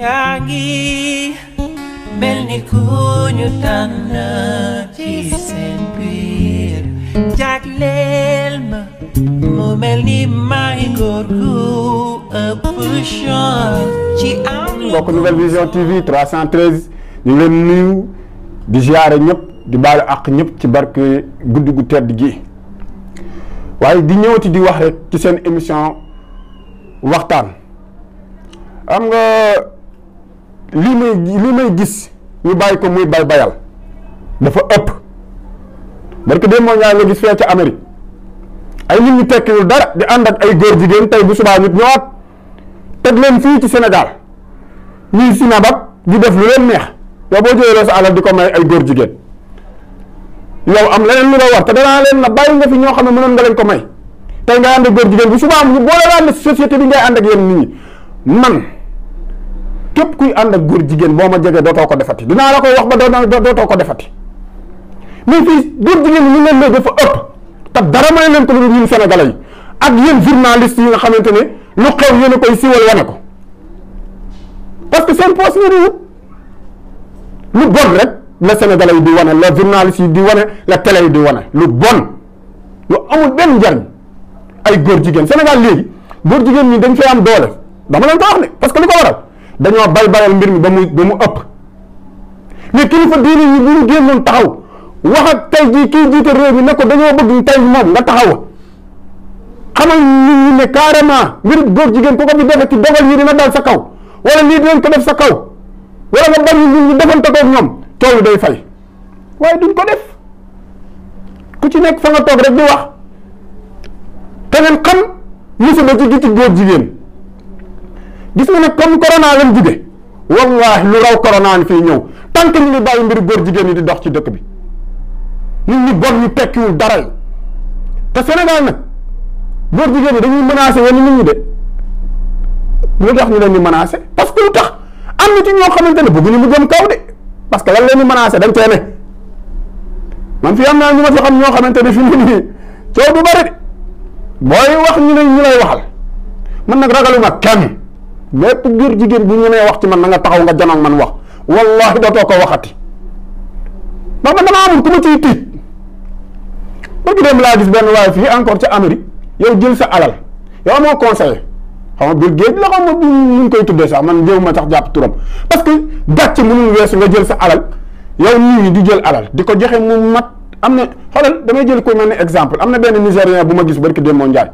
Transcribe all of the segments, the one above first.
yaa ngi mel ni ku ñu tànn ci seen biir jagleel ma mu mel ni may góor gu ëpp chance ci am. mbokk Nouvelle Vision TV 313 ñu ngi leen nuyu di ziare ñëpp di baalu àq ñëpp ci barke guddi gu tedd gi waaye di ñëwati di wax rek ci seen émission waxtaan. am nga li may gis ñu bàyyi ko muy bayal dafa ëpp barke démb moo ñaar nga gis fee ca Amérique ay nit ñu tekkiwul dara di ànd ak ay góor jigéen tey bu subaa nit ñëwaat teg leen fii ci Sénégal ñuy sinabak di def lu leen neex yow boo jëlee sa alal di ko may ay góor jigéen yow am leneen lu la war te danaa leen na bàyyi nga fi ñoo xam ne mënoon nga leen ko may tey ngay ànd ak góor jigéen bu subaa ñu boole laan société bi ngay ànd ak yéen nit ñi man képp kuy ànd ak góor jigéen boo ma jegee dootoo ko defati dinaa la ko wax ba dootoo ko defati mais fii góor jigéen ñi ñu leen léegi dafa ëpp te dara may leen ko lu ñun sénégalais yi ak yéen journalistes yi nga xamante ne lu xew yéen a koy siiwal wane ko parce que seen poste yi di wut lu bon rek la sénégalais yi di wane la journalistes yi di wane la télé yi di wane lu bon lu amul benn njariñ ay góor jigéen Sénégal léegi góor jigéen ñi dañ fay am doole dama leen ko wax ne parce que li ko waral dañoo bayal mbir mi ba mu ëpp mais kilifa diine yi bu ñu génnoon taxaw wax ak tey jii kii jiite réew mi ne ko dañoo bëgg tey moom nga taxaw xamal nit ñi ne carrément mbir góor jigéen ku ko fi defee ci dogal yi dina dal sa kaw wala lii dinañ ko def sa kaw wala nga bañ nit ñi defante ko ak ñoom coow day fay waaye duñ ko def ku ci nekk fa nga toog rek di wax te ngeen xam musiba ci góor jigéen. gis nga ne comme corona lañ jóge wallahi lu raw corona ni fii ñëw tant que ñu ngi bàyyi mbir góor jigéen yi di dox ci dëkk bi nit ñi bon ñu tekkiwul dara yi te Sénégal nag góor jigéen yi dañuy menacé yenn nit ñi de lu tax ñu leen di menacé parce que lu tax am na ci ñoo xamante ne bëgguñu mu jëm kaw de parce que lan leen di menacé dañ cee ne man fii am naa ñu ma fi xam ñoo xamante ne fi mu nii coow du bari de booy wax ñu lay waxal man nag ragaluma kenn. lépp góor jigéen bu ñu nee wax ci man na nga taxaw nga janoog man wax wallahi dootoo ko waxati ndax man dama amul ku ma ciy tiit bëgg dem laa gis benn waaye fii encore ca Amérique yow jël sa alal yow amoo conseiller xam nga Bill Gates la xam nga ñu koy tuddee sax man jéem ma sax jàpp turam parce que gàcce mënul weesu nga jël sa alal yow nit ñi di jël alal di ko joxe mu mat am na xoolal damay jël ko mel ni exemple am na benn Nigérien bu ma gis barki Demba Ndiaye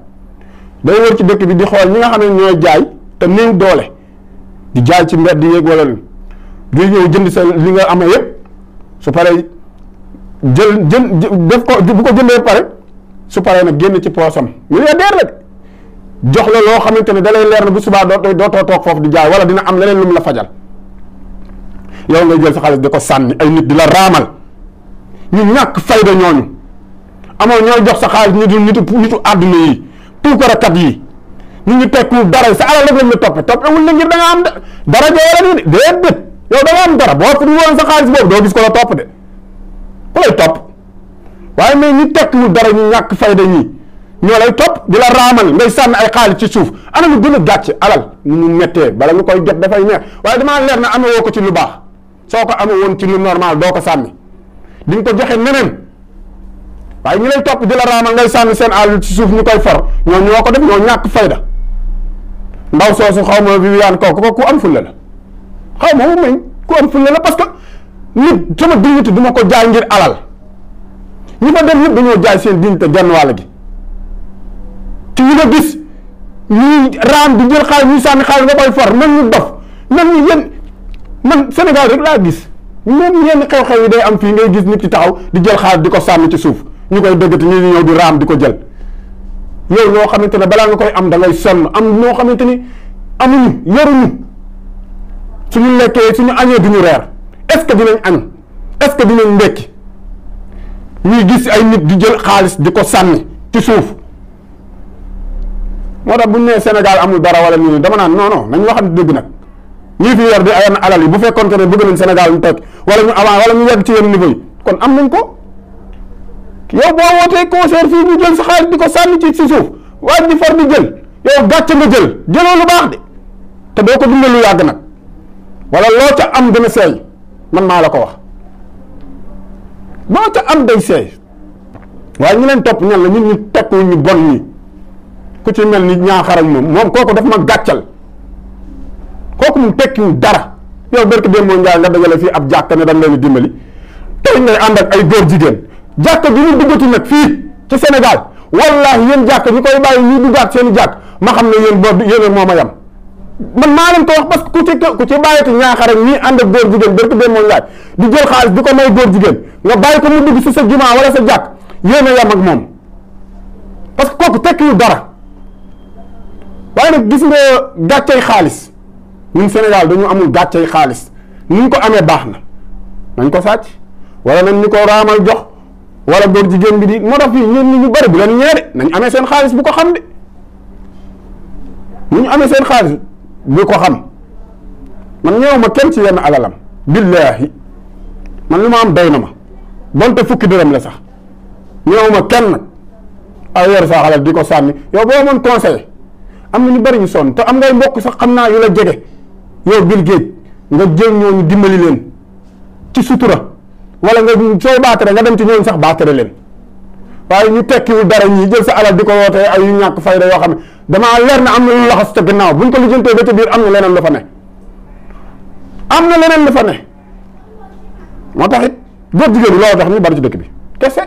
day wër ci dëkk bi di xool ñi nga xam ne ñooy jaay. te néew doole di jaay ci mbedd yéeg wala lu di ñëw jënd sa li nga amee yëpp su paree def ko bu ko jëndee pare su paree nag génn ci poosam milliardaire la jox la loo xamante ne da lay leer na bu subaa dootoo toog foofu di jaay wala dina am leneen lu mu la fajal yow ngay jël sa xaalis di ko sànni ay nit di la raamal ñu ñàkk fayda ñooñu amoo ñooy jox sa xaalis nitu àdduna yi tuukarakat yi ñu ngi tekkiwul dara sa alal rek lañ la toppewul la ngir da nga am dara joo wala nii déedéet yow da nga am dara boo fi woon sa xaalis boobu doo gis ko la topp de ku lay topp waaye mais ñi tekkiwul dara ñu ñàkk fayda ñi ñoo lay topp di la raamal ngay sànni ay xaalis ci suuf ana lu gën a gàcce alal ñu mettee bala nga koy jot dafay neex waaye damaa leer na amee woo ko ci lu baax soo ko amee woon ci lu normal doo ko sànni di nga ko joxe neneen waaye ñi lay topp di la raamal ngay sànni seen alal ci suuf ñu koy for ñoo ko def ñoo ñàkk fayda ndaw soosu xaw ma Viviane kooku ku am fulla la xaw ma mañ ku am fulla la parce que nit sama dignité du ma ko jaay ngir alal ñi fa dem ñëpp dañoo jaay seen dignité genn wàll gi ci ñu nga gis ñuy raam di jël xaalis ñuy sànni xaalis nga koy for man ñu dof man ñu yéen man Sénégal rek laa gis même yenn xew-xew yi day am fii ngay gis nit ki taxaw di jël xaalis di ko sànni ci suuf ñu koy dëggati ñu ñëw di raam di ko jël yow loo xamante ne balaa nga koy am da ngay sonn am ñoo xamante ni amuñu yoruñu suñu lekkee suñu añee duñu reer est-ce que dinañ añ est-ce que dinañ ndekki ñuy gis ay nit di jël xaalis di ko sànni ci suuf moo tax bu ñu nee Sénégal amul dara wala nii dama naan non nañ waxante dëgg nag ñii fi yor di ayan alal yi bu fekkoon ne bëgg nañ Sénégal ñu teg wala ñu avant wala ñu yegg ci yenn niveau yi kon am nañ ko. yow boo wootee concert fii ñu jël sa xaalis di ko sànni ci si suuf waaye di far di jël yow gàcce nga jëloo lu baax de te doo ko dundal lu yàgg nag wala loo ca am dina seey man maa la ko wax loo ca am day seey waaye ñu leen topp ñan la ñun ñu tekku ñu bon ñi ku ci mel ni ñaaxarañ moom kooku daf ma gàccal kooku mu tekkiwul dara yow barke Demba Ndiaye nga dajale fii ab jàkka ne dañ leen di dimbali tey ngay ànd ak ay góor jigéen jàkka bi ñu duggati nag fii ci Sénégal wallahi yéen jàkka ñi koy bàyyi ñuy duggaat seen i jàkk ma xam ne yéen boo yéen moo ma yam man maa leen ko wax parce que ku ci bàyyiti ñaaxarañ ñii ànd ak góor jigéen barke Demba Ndiaye di jël xaalis di ko may góor jigéen nga bàyyi ko mu dugg si sa jumaa wala sa jàkk yéen a yam ak moom parce que kooku tekkiwul dara waaye nag gis nga gàccey xaalis ñun Sénégal dañu amul gàccey xaalis ni ñu ko amee baax na nañ ko sàcc wala nañ ñu ko raamal jox wala góor jigéen bi di moo tax fii ñun ñu bëri bu leen ñeede nañ amee seen xaalis bu ko xam de ñu amee seen xaalis bu ko xam man ñëw ma kenn ci yenn alalam billaahi man lu ma am doy na ma donte fukki dërëm la sax ñëw ma kenn nag ay yor sa xalal di ko sànni yow boo mën conseil am na ñu bëri ñu sonn te am ngay mbokk sax xam naa yu la jege yow Bill Gates nga jël ñooñu dimbali leen ci sutura wala nga sooy baatare nga dem ci ñooñu sax baatare leen waaye ñu tekkiwul dara ñii jël sa alal di ko wootee ay yu ñàkk fayda yoo xam ne damaa leer na am na lu laxas ca gannaaw buñ ko lijjantee ba ca biir am na leneen lu fa ne am na leneen lu fa ne moo tax it góor jigéen yi loolu tax ñu bari ci dëkk bi kese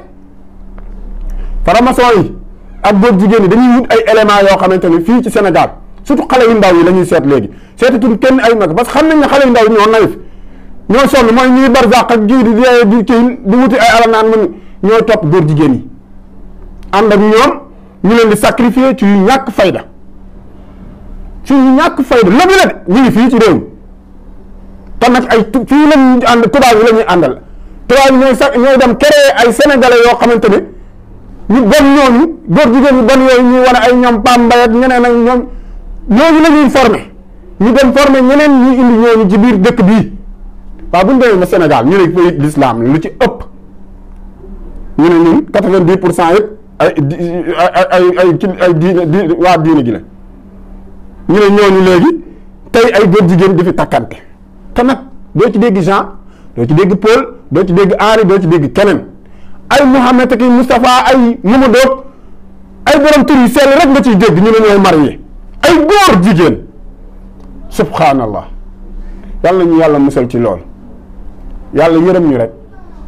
faramason yi ak góor jigéen yi dañuy wut ay éléments yoo xamante ni fii ci Sénégal surtout xale yu ndaw yi la ñuy seet léegi seetatuñ kenn ay mag parce que xam nañ ne xale yu ndaw yi ñoo naïf ñoo sonn mooy ñuy barzaq ak ji di kii di wuti ay alal naan man ñooy topp góor jigéen yi ànd ak ñoom ñu leen di sacrifier ci yu ñàkk fayda lépp la de ñu ngi fii ci réew mi te nag ay fii lañu ànd tubaab yi la ñuy àndal tubaab yi ñooy dem créer ay sénégalais yoo xamante ne ñu bon ñooñu góor jigéen ñu bon yooyu ñuy wane ay ñoom Pam Mbaye ak ñeneen ak ñooñu la ñuy formé ñu dem formé ñeneen ñuy indi ñooñu ci biir dëkk bii waaw bu ñu demee ba Sénégal ñu ne pays l'islam lu ci ëpp ñu ne ñun 90% yëpp ay diine waa diine gi la ñu ne ñooñu léegi tey ay góor jigéen di fi takkante te nag doo ci dégg Jean doo ci dégg Paul doo ci dégg Henri doo ci dégg keneen ay Mouhamed ak Moustapha ay Mamadou ay borom tur yu sell rek nga ciy dégg ñu ne ñooy marié ay góor jigéen subhanallah yàlla ñu yàlla musal ci lool yàlla yërëm ñu rek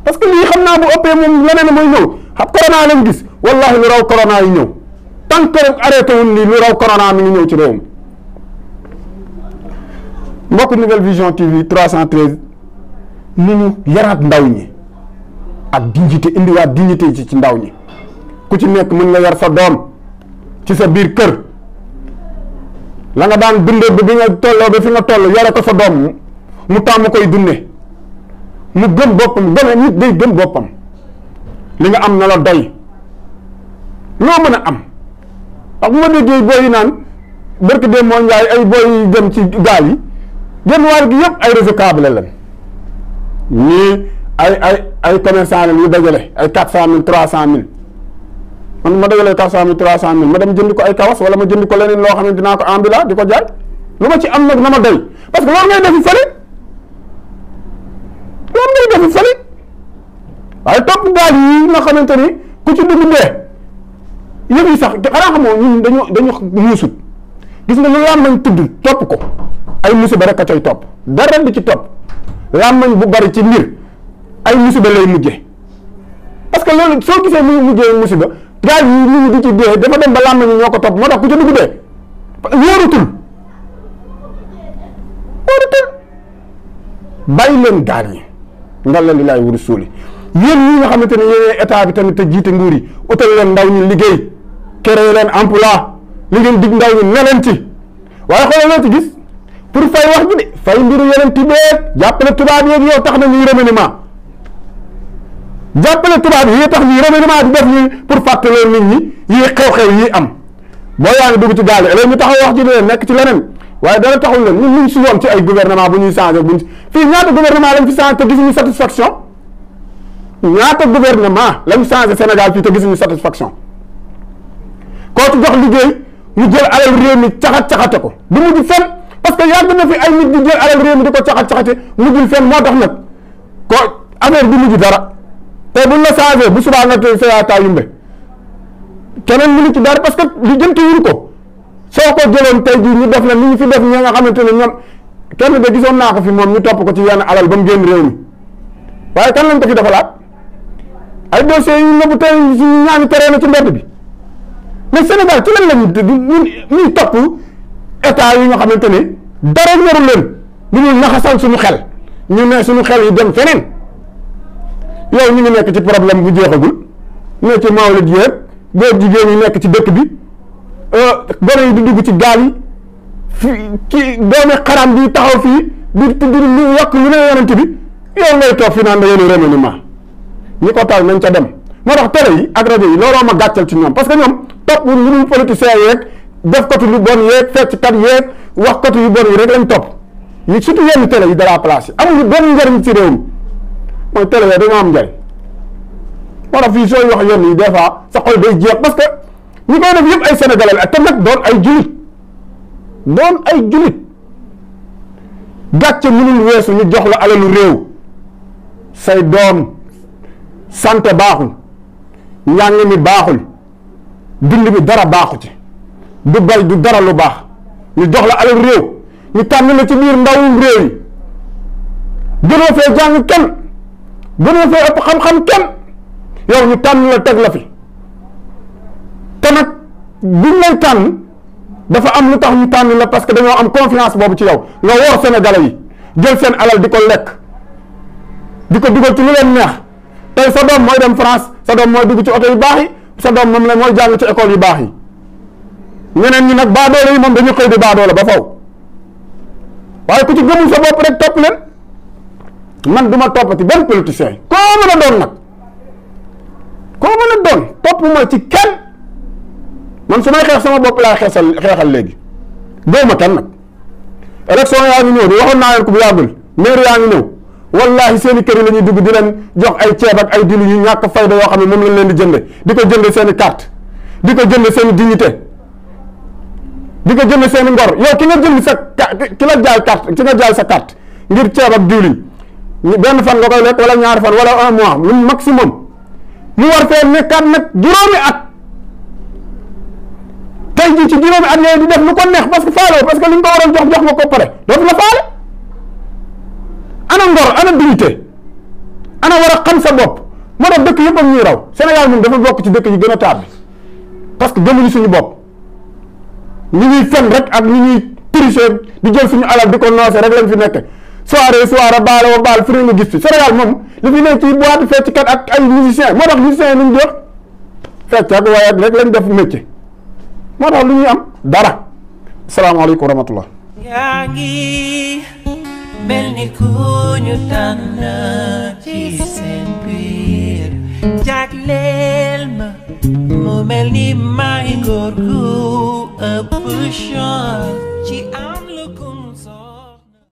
parce que lii xam naa bu ëppee moom leneen mooy ñëw xam corona lañ gis wallahi lu raw corona yi ñëw tant que rek arrêté wul nii lu raw corona mi ngi ñëw ci réew mi mbokk Nouvelle Vision TV 313 ni ñu yaraat ndaw ñi ak dignité indiwaat dignité ci ndaw ñi ku ci nekk mën nga yar sa doom ci sa biir kër la nga daan dundee bi nga tolloo ba fi nga toll yore ko sa doom mu tàmm koy dunde mu gëm boppam gën a nit day gëm boppam li nga am na la doy loo mën a am ak bu ma déggee booy yi naan barke de moo njaay ay booy yi dem ci gaal yi genn wàll gi yëpp ay réseau lañ ñii ay commerçant lañ yu dajale ay 400 000 300 000 man ma dajalee 400 000 300 000 ma dem jënd ko ay kawas wala ma jënd ko leneen loo xam ne dinaa ko ambila di ko jaay lu ma ci am nag na ma doy parce que loolu ngay defi fële waaye topp gaal yi nga xamante ni ku ci dugg dee yëf yi sax xanaa xamoo ñun dañu muusut gis nga lu làmmañ tudd topp ko ay musiba rek a coy topp dara di ci topp làmmañ bu bari ci mbir ay musiba lay mujje parce que loolu soo gisee muy mujjee musiba gaal yi nit ñi di ci dee dafa dem ba làmmañ ñoo ko topp moo tax ku ci dugg dee wóorutul bàyyi leen gaal yi nga la li laay wuru suuli yéen ñi nga xamante ne yéen état bi tamit te jiite nguur yi utal leen ndaw ñi liggéey créer leen emploi li ngeen dig ndaw ñi ne leen ci waaye xoolal loo ci gis pour fay wax ji de fay mbiru yeneen tibeeg jàppale tubaab yeeg yow tax na ñuy remaniement jàppale tubaab yi tax ñuy remaniement di def ñi pour fàttaloo nit ñi yi xew-xew yi am boo yaa ngi dugg ci gaal yi léegi ñu taxaw wax ji leen nekk ci leneen waaye dara taxul leen ñun ñu si woon ci ay gouvernement bu ñuy changé buñ fii ñaata gouvernement lañ fi changé te gisuñu satisfaction ñaata gouvernement lañ changé Sénégal fii te gisuñu satisfaction koo ci jox liggéey ñu jël alal réew mi caxat-caxate ko du mujj fenn parce que yàgg na fi ay nit di jël alal réew mi di ko caxat-caxate mujjul fenn moo tax nag ko affaire bi mujj dara tey buñ la changé bu subaa nga tey sa yumbe keneen mënu ci dara parce que li jënti wuñ ko soo ko jëloon tey jii ñu def la ni ñu fi def ñi nga xamante ne ñoom kenn de gisoon naa ko fi moom ñu topp ko ci yenn alal ba mu génn réew mi waaye kan lañ ko fi defalaat ay dossiers yu nëbbu tey si ñaani teree na ci mbedd bi mais Sénégal ci lan lañu ñuy topp état yi nga xamante ne dara ñorul leen lu ñuy naxasal suñu xel ñu ne suñu xel yi dem feneen yow ñu ngi nekk ci problème bu jeexagul ne ci mawlid yeeg góor jigéen yi nekk ci dëkk bi gone yi di dugg ci gaal yi fii ci doomi xaram bi taxaw fii di lu yokk lu ne yonent bi yow ngay toog fi naan da ngeen remaniement ñi ko taal nañ ca dem moo tax télé yi ak rajo yi looloo ma gàccal ci ñoom parce que ñoom topp lu dul politiciens yeeg def katu lu bon yeeg fecckat yeeg wax katu yu bon yi rek lañ topp yi surtout yenn télé yi de la place yi amuñu benn njëriñ ci réew mi mooy télé yooyu dañoo am njëriñ moo tax fii sooy wax yenn yi des fois sa xol day jeex parce que ñi koy def yëpp ay sénégalais la te nag doon ay julit gàcce mënul weesu ñu jox la alalu réew say doom santé baaxul njàng mi baaxul dund bi dara baaxu ci du bay du dara lu baax ñu jox la alalu réew ñu tànn la ci biir ndawum réew yi gënoo fee jàng kenn gënoo fee ëpp xam-xam kenn yow ñu tànn la teg la fi te nag buñ lay tànn dafa am lu tax ñu tànn la parce que dañoo am confiance boobu ci yow nga woor Sénégalais yi jël seen alal di ko lekk di ko dugal ci lu leen neex tey sa doom mooy dem France sa doom mooy dugg ci oto yu baax yi sa doom moom la mooy jàng ci école yu baax yi ñeneen ñi nag baadoole yi moom dañu xëy di baadoole ba faw waaye ku ci gëmul sa bopp rek topp leen man du ma toppati benn politicien yi koo mën a doon nag koo mën a doon topp ma ci kenn man su may xeex sama bopp laa xeexal léegi góob ma kenn nag élection yaa ngi ñëw di waxoon naa leen ko bu yàggul maire yaa ngi ñëw wallahi seeni kër yi la ñuy dugg di leen jox ay ceeb ak ay dilu yu ñàkk fayda yoo xam ne moom lañ leen di jënde di ko jënde seen i carte di ko jënde seen i dignité di ko jënde seen i ngor yow ki nga jënd sa ki la jaay carte ki nga jaay sa carte ngir ceeb ak diwlin benn fan nga koy lekk wala ñaari fan wala un mois lu maximum mu war fee nekkaat nag juróomi at tey jii ci juróomi at yooyu di def lu ko neex parce que faaloo parce que li nga ko waroon jox nga ko pare dootu la faale ana ngor ana dignité ana war a xam sa bopp moo tax dëkk yëpp ak ñuy raw Sénégal moom dafa bokk ci dëkk yi gën a taar bi parce que gëmuñu suñu bopp ñu ñuy fen rek ak ñu ñuy tricher di jël suñu alal di ko noose rek lañ fi nekk soirée baala wa baal fi nga gis fi Sénégal moom li fi nekk ci boîte fecc kat ak ay musiciens moo tax musiciens yi luñ jox fecc ak waaye rek lañ def métier moo tax lu ñuy am dara. asalaamaaleykum wa rahmatullah. yaa ngi mel ni ku ñu tànn ci seen biir jagleel ma mu mel ni may góor gu ëpp chance ci